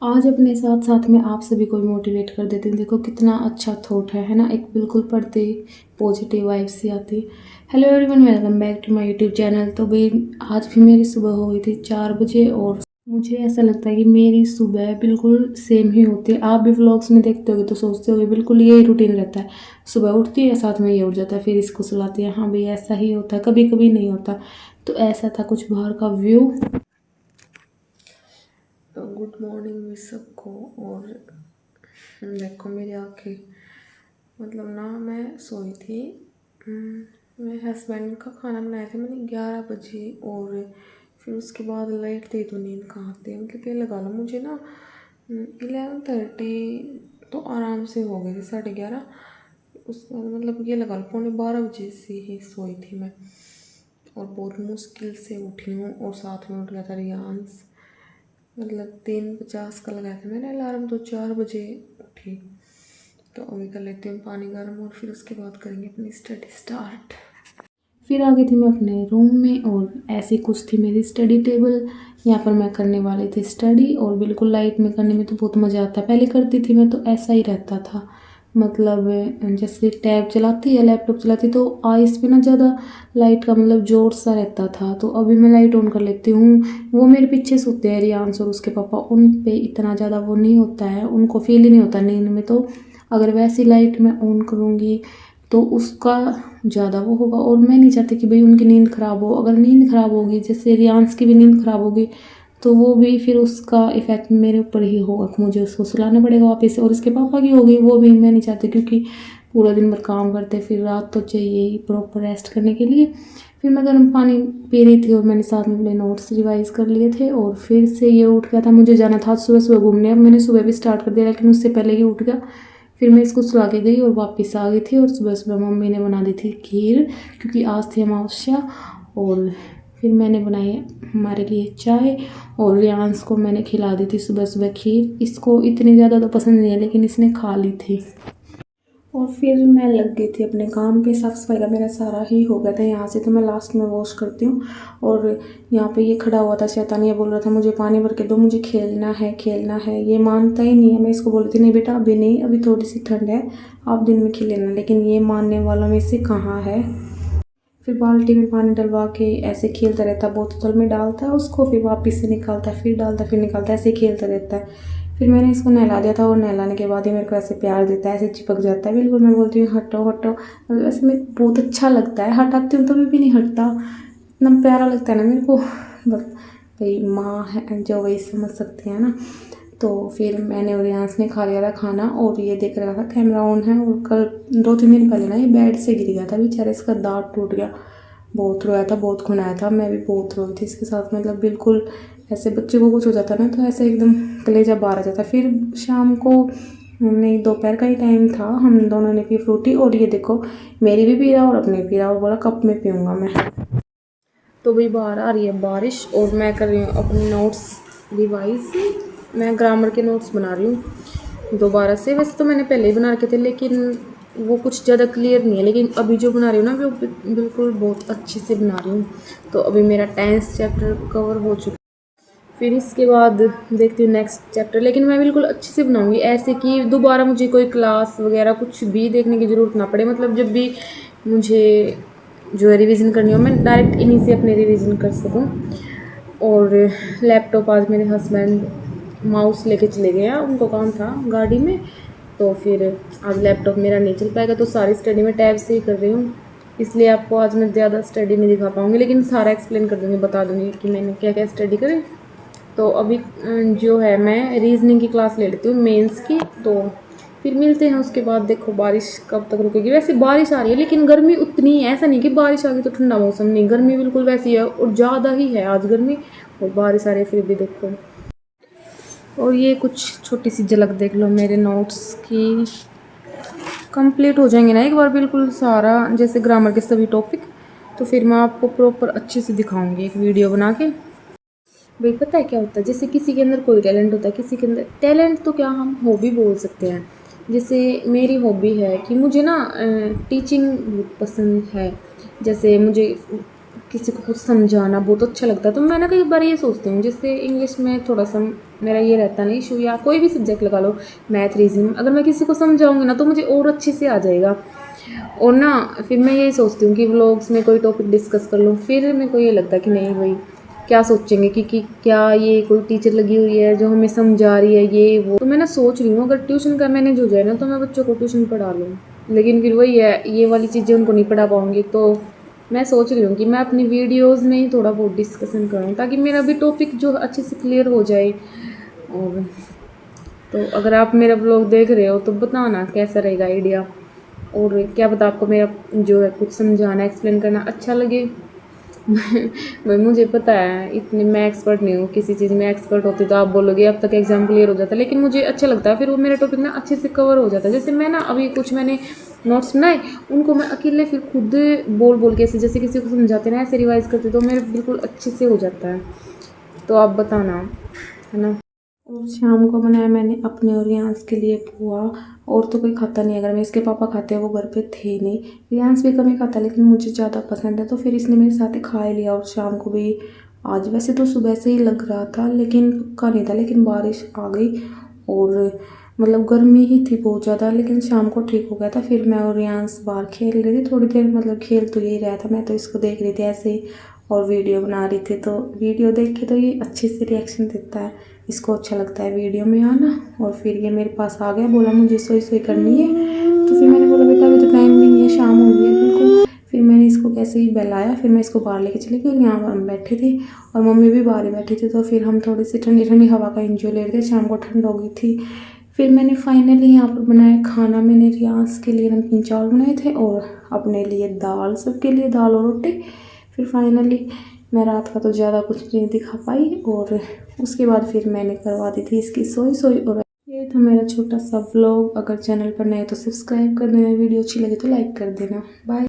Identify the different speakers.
Speaker 1: आज अपने साथ साथ में आप सभी को मोटिवेट कर देती हूँ। देखो कितना अच्छा थॉट है ना। एक बिल्कुल पढ़ते ही पॉजिटिव वाइब्स सी आती है। Hello everyone, welcome back to my YouTube channel. तो भाई आज भी मेरी सुबह हो गई थी 4 बजे और मुझे ऐसा लगता है कि मेरी सुबह बिल्कुल सेम ही होती है। आप भी व्लॉग्स में देखते होगे तो सोचते होगे बिल्कुल यही रूटीन रहता है। सुबह उठती है, साथ में ये उठ जाता है, फिर इसको सुलाती है। हाँ भाई ऐसा ही होता है, कभी कभी नहीं होता। तो ऐसा था कुछ बाहर का व्यू। तो गुड मॉर्निंग भी सबको। और देखो मेरी आंखें, मतलब ना मैं सोई थी। मेरे हस्बैंड का खाना बनाया था मैंने 11 बजे और फिर उसके बाद लेट थी तो नींद कहाँ आती है। मतलब ये लगा लो मुझे ना 11:30 तो आराम से हो गई थी, 11:30। उसके बाद मतलब ये लगा लो 11:45 से ही सोई थी मैं और बहुत मुश्किल से उठी हूँ। और साथ में उठ गया था रियांस, मतलब 3:50 का लगाया था मैंने अलार्म, तो 4 बजे उठी। तो अभी कर लेती हूँ पानी गर्म और फिर उसके बाद करेंगे अपनी स्टडी स्टार्ट। फिर आ गई थी मैं अपने रूम में और ऐसी कुछ थी मेरी स्टडी टेबल। यहाँ पर मैं करने वाली थी स्टडी और बिल्कुल लाइट में करने में तो बहुत मज़ा आता है। पहले करती थी मैं तो ऐसा ही रहता था, मतलब जैसे टैब चलाती या लैपटॉप चलाती तो आइस पे ना ज़्यादा लाइट का मतलब जोर सा रहता था। तो अभी मैं लाइट ऑन कर लेती हूँ। वो मेरे पीछे सोते हैं रियांश और उसके पापा, उन पे इतना ज़्यादा वो नहीं होता है, उनको फील ही नहीं होता नींद में। तो अगर वैसी लाइट मैं ऑन करूँगी तो उसका ज़्यादा वो होगा और मैं नहीं चाहती कि भाई उनकी नींद ख़राब हो। अगर नींद ख़राब होगी, जैसे रियांश की भी नींद ख़राब होगी, तो वो भी फिर उसका इफ़ेक्ट मेरे ऊपर ही होगा कि मुझे उसको सुलाना पड़ेगा वापस से। और इसके पापा की होगी वो भी मैं नहीं चाहती, क्योंकि पूरा दिन भर काम करते, फिर रात तो चाहिए ही प्रॉपर रेस्ट करने के लिए। फिर मैं गर्म पानी पी रही थी और मैंने साथ में अपने नोट्स रिवाइज कर लिए थे और फिर से ये उठ गया था। मुझे जाना था सुबह सुबह घूमने, अब मैंने सुबह भी स्टार्ट कर दिया लेकिन उससे पहले ही उठ गया। फिर मैं इसको सुला के गई और वापस आ गई थी। और सुबह सुबह मम्मी ने बना दी थी खीर, क्योंकि आज थी अमावस्या। और फिर मैंने बनाई हमारे लिए चाय और रियांश को मैंने खिला दी थी सुबह सुबह खीर। इसको इतनी ज़्यादा तो पसंद नहीं है लेकिन इसने खा ली थी। और फिर मैं लग गई थी अपने काम पे। साफ़ सफाई का मेरा सारा ही हो गया था यहाँ से, तो मैं लास्ट में वॉश करती हूँ। और यहाँ पे ये खड़ा हुआ था शैतान, ये बोल रहा था मुझे पानी भर के दो, मुझे खेलना है खेलना है। ये मानता ही नहीं है। मैं इसको बोल रही थी नहीं बेटा अभी नहीं, अभी थोड़ी सी ठंड है, आप दिन में खेलेना, लेकिन ये मानने वालों में से कहाँ है। फिर बाल्टी में पानी डलवा के ऐसे खेलता रहता है, बोतल में डालता है उसको, फिर वापस से निकालता है, फिर डालता है, फिर निकालता है, ऐसे खेलता रहता है। फिर मैंने इसको नहला दिया था और नहलाने के बाद ही मेरे को ऐसे प्यार देता है, ऐसे चिपक जाता है बिल्कुल। मैं बोलती हूँ हटो हटो, मतलब ऐसे में बहुत अच्छा लगता है। हटाती हूँ तो भी नहीं हटता, इतना प्यारा लगता है ना मेरे को। बस भाई माँ है जो वही समझ सकते हैं ना। तो फिर मैंने और रियांश ने खा लिया था खाना और ये देख रहा था कैमरा ऑन है। और कल 2-3 दिन पहले ना ये बेड से गिर गया था बेचारा, इसका दांत टूट गया। बहुत रोया था, बहुत खुनाया था, मैं भी बहुत रोई थी इसके साथ। मतलब बिल्कुल ऐसे बच्चे को कुछ हो जाता ना तो ऐसे एकदम कलेजा बाहर आ जाता। फिर शाम को, नहीं दोपहर का ही टाइम था, हम दोनों ने पी फ्रूटी। और ये देखो मेरी भी पी रहा और अपने पी रहा और बोला कप में पीऊँगा मैं। तो भाई बाहर आ रही है बारिश और मैं कर रही हूँ अपने नोट्स रिवाइज। मैं ग्रामर के नोट्स बना रही हूँ दोबारा से। वैसे तो मैंने पहले ही बना रखे थे लेकिन वो कुछ ज़्यादा क्लियर नहीं है, लेकिन अभी जो बना रही हूँ ना वो बिल्कुल बहुत अच्छे से बना रही हूँ। तो अभी मेरा 10th चैप्टर कवर हो चुका है। फिर इसके बाद देखती हूँ नेक्स्ट चैप्टर, लेकिन मैं बिल्कुल अच्छे से बनाऊँगी ऐसे कि दोबारा मुझे कोई क्लास वगैरह कुछ भी देखने की ज़रूरत ना पड़े। मतलब जब भी मुझे जो है रिवीजन करनी हो मैं डायरेक्ट इन्हीं से अपने रिवीजन कर सकूँ। और लैपटॉप आज मेरे हस्बैंड माउस लेके चले गए हैं, उनको काम था गाड़ी में। तो फिर आज लैपटॉप मेरा नहीं चल पाएगा, तो सारी स्टडी मैं टैब से ही कर रही हूँ। इसलिए आपको आज मैं ज़्यादा स्टडी नहीं दिखा पाऊँगी, लेकिन सारा एक्सप्लेन कर दूँगी, बता दूँगी कि मैंने क्या क्या स्टडी करी। तो अभी जो है मैं रीजनिंग की क्लास ले लेती हूँ मेंस की। तो फिर मिलते हैं उसके बाद। देखो बारिश कब तक रुकेगी। वैसे बारिश आ रही है लेकिन गर्मी उतनी है, ऐसा नहीं कि बारिश आ गई तो ठंडा मौसम, नहीं, गर्मी बिल्कुल वैसी है और ज़्यादा ही है आज गर्मी। और बारिश आ रही है फिर भी देखो। और ये कुछ छोटी सी झलक देख लो मेरे नोट्स की। कंप्लीट हो जाएंगे ना एक बार बिल्कुल सारा, जैसे ग्रामर के सभी टॉपिक, तो फिर मैं आपको प्रॉपर अच्छे से दिखाऊंगी एक वीडियो बना के। भाई पता है क्या होता है, जैसे किसी के अंदर कोई टैलेंट होता है, किसी के अंदर टैलेंट तो क्या हम हॉबी बोल सकते हैं। जैसे मेरी हॉबी है कि मुझे ना टीचिंग बहुत पसंद है। जैसे मुझे
Speaker 2: किसी को कुछ समझाना बहुत अच्छा लगता है। तो मैं ना कई बार ये सोचती हूँ, जैसे इंग्लिश में थोड़ा सा मेरा ये रहता नहीं इशू, या कोई भी सब्जेक्ट लगा लो, मैथ रीजनिंग, अगर मैं किसी को समझाऊंगी ना तो मुझे और अच्छे से आ जाएगा। और ना फिर मैं यही सोचती हूँ कि व्लॉग्स में कोई टॉपिक डिस्कस कर लूँ, फिर मेरे को ये लगता है कि नहीं भाई क्या सोचेंगे कि क्या ये कोई टीचर लगी हुई है जो हमें समझा रही है ये वो। तो मैं ना सोच रही हूँ अगर ट्यूशन का मैनेज हो जाए ना तो मैं बच्चों को ट्यूशन पढ़ा लूँ, लेकिन फिर वही है, ये वाली चीज़ें उनको नहीं पढ़ा पाऊँगी। तो मैं सोच रही हूँ कि मैं अपनी वीडियोज़ में ही थोड़ा बहुत डिस्कशन करूँ ताकि मेरा भी टॉपिक जो अच्छे से क्लियर हो जाए। और तो अगर आप मेरा ब्लॉग देख रहे हो तो बताना कैसा रहेगा आइडिया, और क्या पता आपको मेरा जो है कुछ समझाना एक्सप्लेन करना अच्छा लगे। भाई मुझे पता है इतनी मैं एक्सपर्ट नहीं हूँ किसी चीज़ में, एक्सपर्ट होती तो आप बोलोगे अब तक एग्जाम क्लियर हो जाता, लेकिन मुझे अच्छा लगता है फिर वो मेरा टॉपिक ना अच्छे से कवर हो जाता है। जैसे मैं ना अभी कुछ मैंने नोट्स बनाए, उनको मैं अकेले फिर खुद बोल बोल के ऐसे जैसे किसी को समझाते ना ऐसे रिवाइज करते तो मेरे बिल्कुल अच्छे से हो जाता है। तो आप बताना, है ना। और शाम को बनाया मैंने अपने और रियांस के लिए पोहा, और तो कोई खाता नहीं, अगर मैं इसके पापा खाते हैं वो घर पे थे नहीं, रियांस भी कम ही खाता लेकिन मुझे ज़्यादा पसंद है तो फिर इसने मेरे साथ ही खा ही लिया। और शाम को भी आज वैसे तो सुबह से ही लग रहा था लेकिन पक्का नहीं था, लेकिन बारिश आ गई और मतलब गर्मी ही थी बहुत ज़्यादा, लेकिन शाम को ठीक हो गया था। फिर मैं और रियांस बाहर खेल रही थी थोड़ी देर, मतलब खेल तो यही रहा था, मैं तो इसको देख रही थी ऐसे ही और वीडियो बना रही थी। तो वीडियो देख के तो ये अच्छे से रिएक्शन देता है, इसको अच्छा लगता है वीडियो में आना। और फिर ये मेरे पास आ गया, बोला मुझे सोई सोई करनी है, तो फिर मैंने बोला बेटा अभी तो टाइम भी नहीं है, शाम हो गई है बिल्कुल। फिर मैंने इसको कैसे ही बहलाया, फिर मैं इसको बाहर लेके चली गई, यहाँ पर हम बैठे थे और मम्मी भी बाहर ही बैठी थी, तो फिर हम थोड़ी सी ठंडी ठंडी हवा का एंजॉय ले रहे थे, शाम को ठंड हो गई थी। फिर मैंने फाइनली यहाँ पर बनाया खाना, मैंने रियांस के लिए नमकीन चावल बनाए थे और अपने लिए दाल, सबके लिए दाल और रोटी। फिर फाइनली मैं रात का तो ज़्यादा कुछ नहीं दिखा पाई, और उसके बाद फिर मैंने करवा दी थी इसकी सोई सोई। और ये था मेरा छोटा सा व्लॉग, अगर चैनल पर नए तो सब्सक्राइब कर देना, वीडियो अच्छी लगे तो लाइक कर देना। बाय।